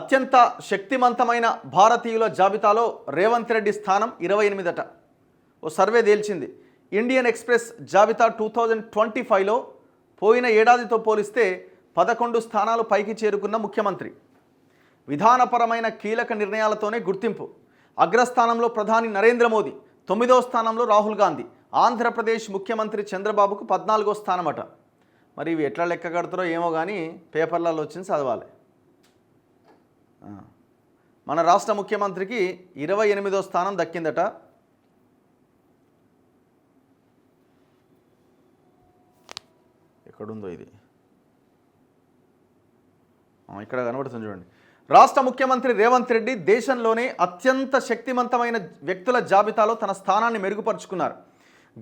అత్యంత శక్తివంతమైన భారతీయుల జాబితాలో రేవంత్ రెడ్డి స్థానం 28 ఓ సర్వే తేల్చింది. ఇండియన్ ఎక్స్ప్రెస్ జాబితా 2025లో పోయిన ఏడాదితో పోలిస్తే 11 స్థానాలు పైకి చేరుకున్న ముఖ్యమంత్రి. విధానపరమైన కీలక నిర్ణయాలతోనే గుర్తింపు. అగ్రస్థానంలో ప్రధాని నరేంద్ర మోదీ, 9వ స్థానంలో రాహుల్ గాంధీ, ఆంధ్రప్రదేశ్ ముఖ్యమంత్రి చంద్రబాబుకు 14వ స్థానమట. మరి ఇవి ఎట్లా లెక్క కడతారో ఏమో కానీ పేపర్లలో వచ్చింది చదవాలి. మన రాష్ట్ర ముఖ్యమంత్రికి 28వ స్థానం దక్కిందట. ఎక్కడుందో ఇది, ఇక్కడ కనబడుతుంది చూడండి. రాష్ట్ర ముఖ్యమంత్రి రేవంత్ రెడ్డి దేశంలోనే అత్యంత శక్తివంతమైన వ్యక్తుల జాబితాలో తన స్థానాన్ని మెరుగుపరుచుకున్నారు.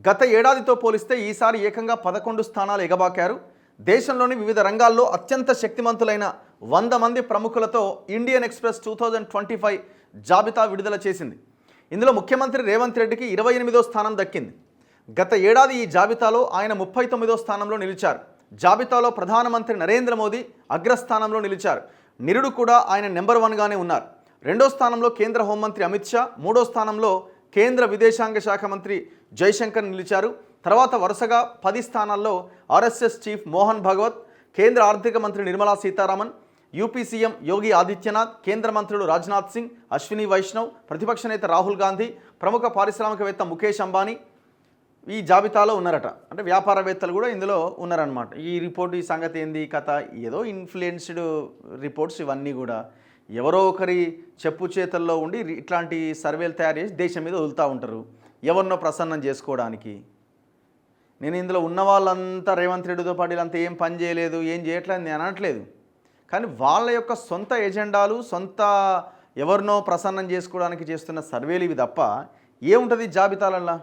గత ఏడాదితో పోలిస్తే ఈసారి ఏకంగా 11 స్థానాలు ఎగబాకారు. దేశంలోని వివిధ రంగాల్లో అత్యంత శక్తిమంతులైన 100 మంది ప్రముఖులతో ఇండియన్ ఎక్స్ప్రెస్ 2025 జాబితా విడుదల చేసింది. ఇందులో ముఖ్యమంత్రి రేవంత్ రెడ్డికి 28వ స్థానం దక్కింది. గత ఏడాది ఈ జాబితాలో ఆయన 39వ స్థానంలో నిలిచారు. జాబితాలో ప్రధానమంత్రి నరేంద్ర మోదీ అగ్రస్థానంలో నిలిచారు. నిరుడు కూడా ఆయన నెంబర్ 1గానే ఉన్నారు. 2వ స్థానంలో కేంద్ర హోంమంత్రి అమిత్ షా, 3వ స్థానంలో కేంద్ర విదేశాంగ శాఖ మంత్రి జైశంకర్ నిలిచారు. తర్వాత వరుసగా 10 స్థానాల్లో ఆర్ఎస్ఎస్ చీఫ్ మోహన్ భగవత్, కేంద్ర ఆర్థిక మంత్రి నిర్మలా సీతారామన్, యూపీ సీఎం యోగి ఆదిత్యనాథ్, కేంద్ర మంత్రులు రాజ్నాథ్ సింగ్, అశ్విని వైష్ణవ్, ప్రతిపక్ష నేత రాహుల్ గాంధీ, ప్రముఖ పారిశ్రామికవేత్త ముఖేష్ అంబానీ ఈ జాబితాలో ఉన్నారట. అంటే వ్యాపారవేత్తలు కూడా ఇందులో ఉన్నారనమాట. ఈ రిపోర్టు, ఈ సంగతి ఏంది కథ, ఏదో ఇన్ఫ్లుయెన్స్డ్ రిపోర్ట్స్ ఇవన్నీ కూడా ఎవరో ఒకరి చెప్పు చేతల్లో ఉండి ఇట్లాంటి సర్వేలు తయారు చేసి దేశం మీద వదులుతూ ఉంటారు ఎవరినో ప్రసన్నం చేసుకోవడానికి. నేను ఇందులో ఉన్న వాళ్ళంతా రేవంత్ రెడ్డితో పాటు వీళ్ళంతా ఏం పని చేయలేదు, ఏం చేయట్లేదు నేను అనట్లేదు. కానీ వాళ్ళ యొక్క సొంత ఎజెండాలు, సొంత ఎవరినో ప్రసన్నం చేసుకోవడానికి చేస్తున్న సర్వేలు ఇవి తప్ప ఏముంటుంది జాబితాలల్లో.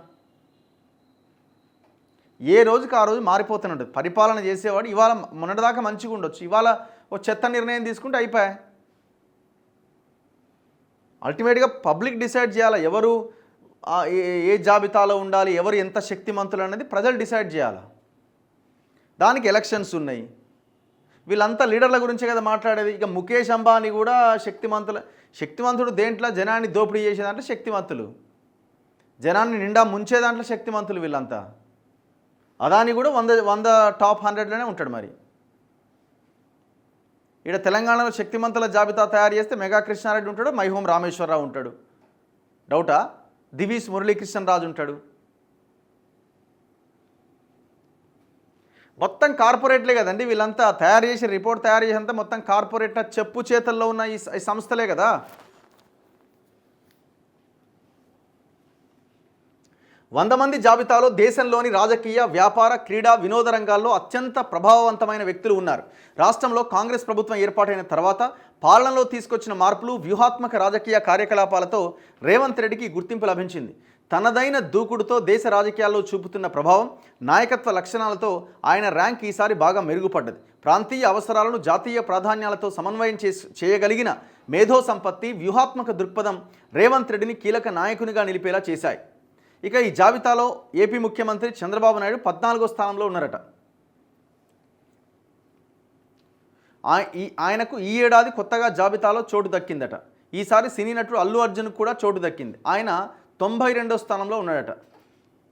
ఏ రోజుకి ఆ రోజు మారిపోతున్నట్టు పరిపాలన చేసేవాడు ఇవాళ మొన్నటిదాకా మంచిగా ఉండొచ్చు, ఇవాళ ఓ చెత్త నిర్ణయం తీసుకుంటే అయిపోయాయి. అల్టిమేట్గా పబ్లిక్ డిసైడ్ చేయాలి ఎవరు ఏ జాబితాలో ఉండాలి, ఎవరు ఎంత శక్తిమంతులు అనేది ప్రజలు డిసైడ్ చేయాలి. దానికి ఎలక్షన్స్ ఉన్నాయి. వీళ్ళంతా లీడర్ల గురించే కదా మాట్లాడేది. ఇక ముఖేష్ అంబానీ కూడా శక్తివంతుడు దేంట్లో జనాన్ని దోపిడీ చేసేదాంట్లో శక్తివంతులు, జనాన్ని నిండా ముంచేదాంట్లో శక్తివంతులు వీళ్ళంతా. అదాని కూడా 100 టాప్ 100లోనే ఉంటాడు. మరి ఇక్కడ తెలంగాణలో శక్తిమంతుల జాబితా తయారు చేస్తే మెగా కృష్ణారెడ్డి ఉంటాడు, మైహోం రామేశ్వరరావు ఉంటాడు, డౌటా? దివీస్ మురళీకృష్ణ రాజు ఉంటాడు. మొత్తం కార్పొరేట్లే కదండి వీళ్ళంతా తయారు చేసి రిపోర్ట్ తయారు చేసేంత మొత్తం కార్పొరేట్ల చెప్పు చేతల్లో ఉన్న ఈ సంస్థలే కదా. వంద మంది జాబితాలో దేశంలోని రాజకీయ, వ్యాపార, క్రీడా, వినోద రంగాల్లో అత్యంత ప్రభావవంతమైన వ్యక్తులు ఉన్నారు. రాష్ట్రంలో కాంగ్రెస్ ప్రభుత్వం ఏర్పాటైన తర్వాత పాలనలో తీసుకొచ్చిన మార్పులు, వ్యూహాత్మక రాజకీయ కార్యకలాపాలతో రేవంత్ రెడ్డికి గుర్తింపు లభించింది. తనదైన దూకుడుతో దేశ రాజకీయాల్లో చూపుతున్న ప్రభావం, నాయకత్వ లక్షణాలతో ఆయన ర్యాంక్ ఈసారి బాగా మెరుగుపడ్డది. ప్రాంతీయ అవసరాలను జాతీయ ప్రాధాన్యాలతో సమన్వయం చేయగలిగిన మేధో సంపత్తి, వ్యూహాత్మక దృక్పథం రేవంత్ రెడ్డిని కీలక నాయకునిగా నిలిపేలా చేశాయి. ఇక ఈ జాబితాలో ఏపీ ముఖ్యమంత్రి చంద్రబాబు నాయుడు 14వ స్థానంలో ఉన్నారట. ఆయనకు ఈ ఏడాది కొత్తగా జాబితాలో చోటు దక్కిందట. ఈసారి సినీ నటుడు అల్లు అర్జున్కు కూడా చోటు దక్కింది. ఆయన 92వ స్థానంలో ఉన్నాడట.